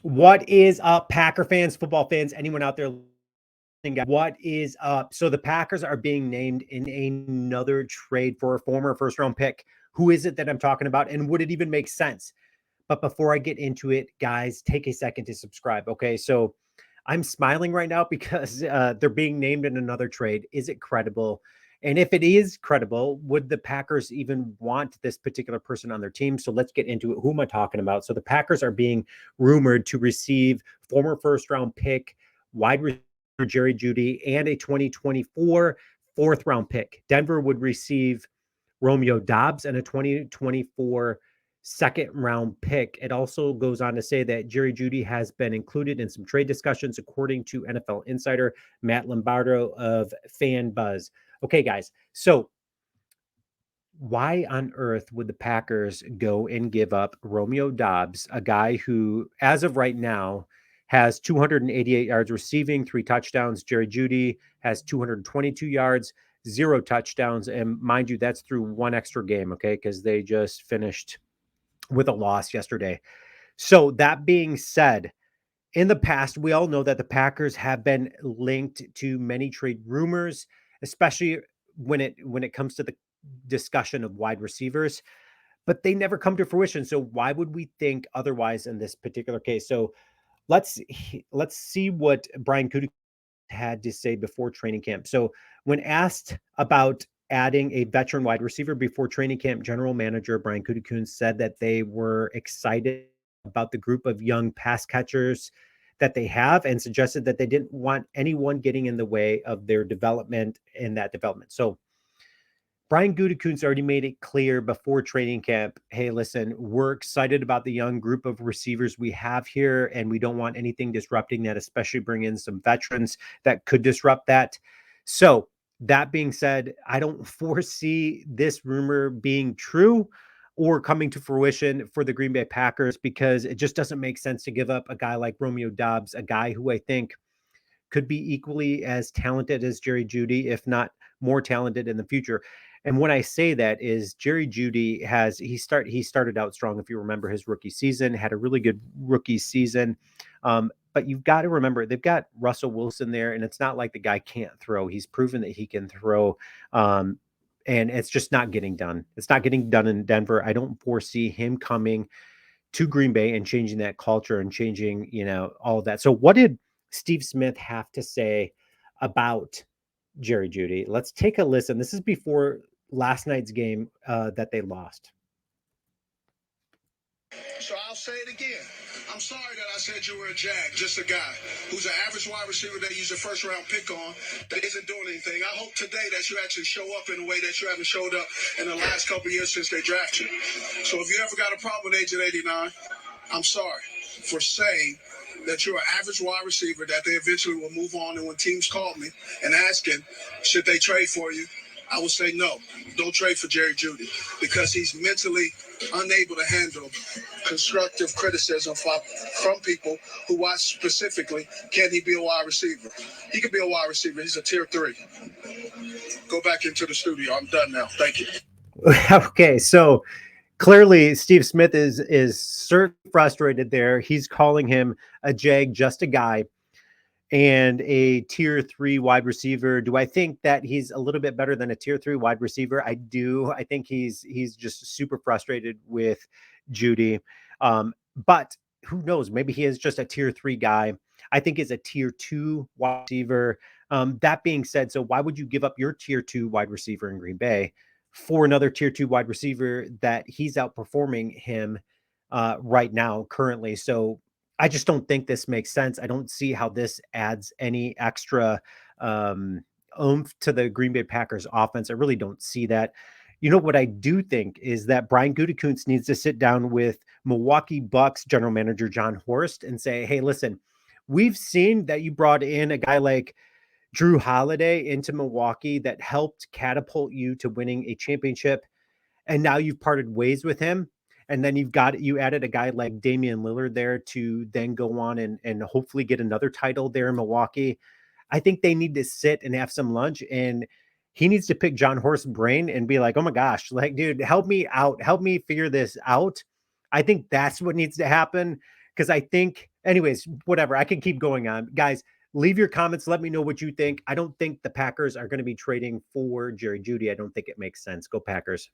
What is up, Packer fans, football fans, anyone out there listening? What is up? So the Packers are being named in another trade for a former first round pick. Who is it that I'm talking about? And would it even make sense? But before I get into it, guys, take a second to subscribe. Okay. So I'm smiling right now because they're being named in another trade. Is it credible? And if it is credible, would the Packers even want this particular person on their team? So let's get into it. Who am I talking about? So the Packers are being rumored to receive former first round pick, wide receiver Jerry Jeudy, and a 2024 fourth round pick. Denver would receive Romeo Doubs and a 2024 second round pick. It also goes on to say that Jerry Jeudy has been included in some trade discussions, according to NFL insider Matt Lombardo of Fan Buzz. Okay, guys. So why on earth would the Packers go and give up Romeo Doubs, a guy who, as of right now, has 288 yards receiving, 3 touchdowns? Jerry Jeudy has 222 yards, 0 touchdowns. And mind you, that's through one extra game, okay? Because they just finished with a loss yesterday. So that being said, in the past, we all know that the Packers have been linked to many trade rumors, especially when it comes to the discussion of wide receivers, but they never come to fruition. So why would we think otherwise in this particular case? So let's see what Brian Kudik had to say before training camp. So when asked about adding a veteran wide receiver before training camp, general manager Brian Gutekunst said that they were excited about the group of young pass catchers that they have and suggested that they didn't want anyone getting in the way of their development in that development. So Brian Gutekunst already made it clear before training camp, hey, listen, we're excited about the young group of receivers we have here, and we don't want anything disrupting that, especially bring in some veterans that could disrupt that. So that being said, I don't foresee this rumor being true or coming to fruition for the Green Bay Packers because it just doesn't make sense to give up a guy like Romeo Doubs, a guy who I think could be equally as talented as Jerry Jeudy, if not more talented in the future. And when I say that is Jerry Jeudy he started out strong. If you remember his rookie season, had a really good rookie season. But you've got to remember they've got Russell Wilson there, and it's not like the guy can't throw. He's proven that he can throw. And it's just not getting done. It's not getting done in Denver. I don't foresee him coming to Green Bay and changing that culture and changing, all of that. So what did Steve Smith have to say about Jerry Jeudy? Let's take a listen. This is before last night's game that they lost. So I'll say it again. I'm sorry that I said you were a jag, just a guy who's an average wide receiver that you use a first round pick on that isn't doing anything. I hope today that you actually show up in a way that you haven't showed up in the last couple of years since they drafted you. So if you ever got a problem with Agent 89, I'm sorry for saying that you're an average wide receiver that they eventually will move on. And when teams call me and asking, should they trade for you? I would say no, don't trade for Jerry Jeudy because he's mentally unable to handle constructive criticism from people who watch specifically, can he be a wide receiver? He could be a wide receiver. He's a tier 3. Go back into the studio. I'm done now. Thank you. Okay, so clearly Steve Smith is certainly frustrated there. He's calling him a jag, just a guy, and a tier 3 wide receiver. Do I think that he's a little bit better than a tier 3 wide receiver? I do. I think he's just super frustrated with Jeudy. But who knows? Maybe he is just a tier 3 guy. I think is a tier 2 wide receiver. That being said, so why would you give up your tier 2 wide receiver in Green Bay for another tier 2 wide receiver that he's outperforming him right now currently? So I just don't think this makes sense. I don't see how this adds any extra oomph to the Green Bay Packers offense. I really don't see that. You know what I do think is that Brian Gutekunst needs to sit down with Milwaukee Bucks general manager John Horst and say, "Hey, listen, we've seen that you brought in a guy like Drew Holiday into Milwaukee that helped catapult you to winning a championship, and now you've parted ways with him. And then you added a guy like Damian Lillard there to then go on and hopefully get another title there in Milwaukee. I think they need to sit and have some lunch, and he needs to pick John Horst's brain and be like, oh my gosh, like, dude, help me out. Help me figure this out. I think that's what needs to happen because I think Anyways, whatever. I can keep going on. Guys, leave your comments. Let me know what you think. I don't think the Packers are going to be trading for Jerry Jeudy. I don't think it makes sense. Go Packers.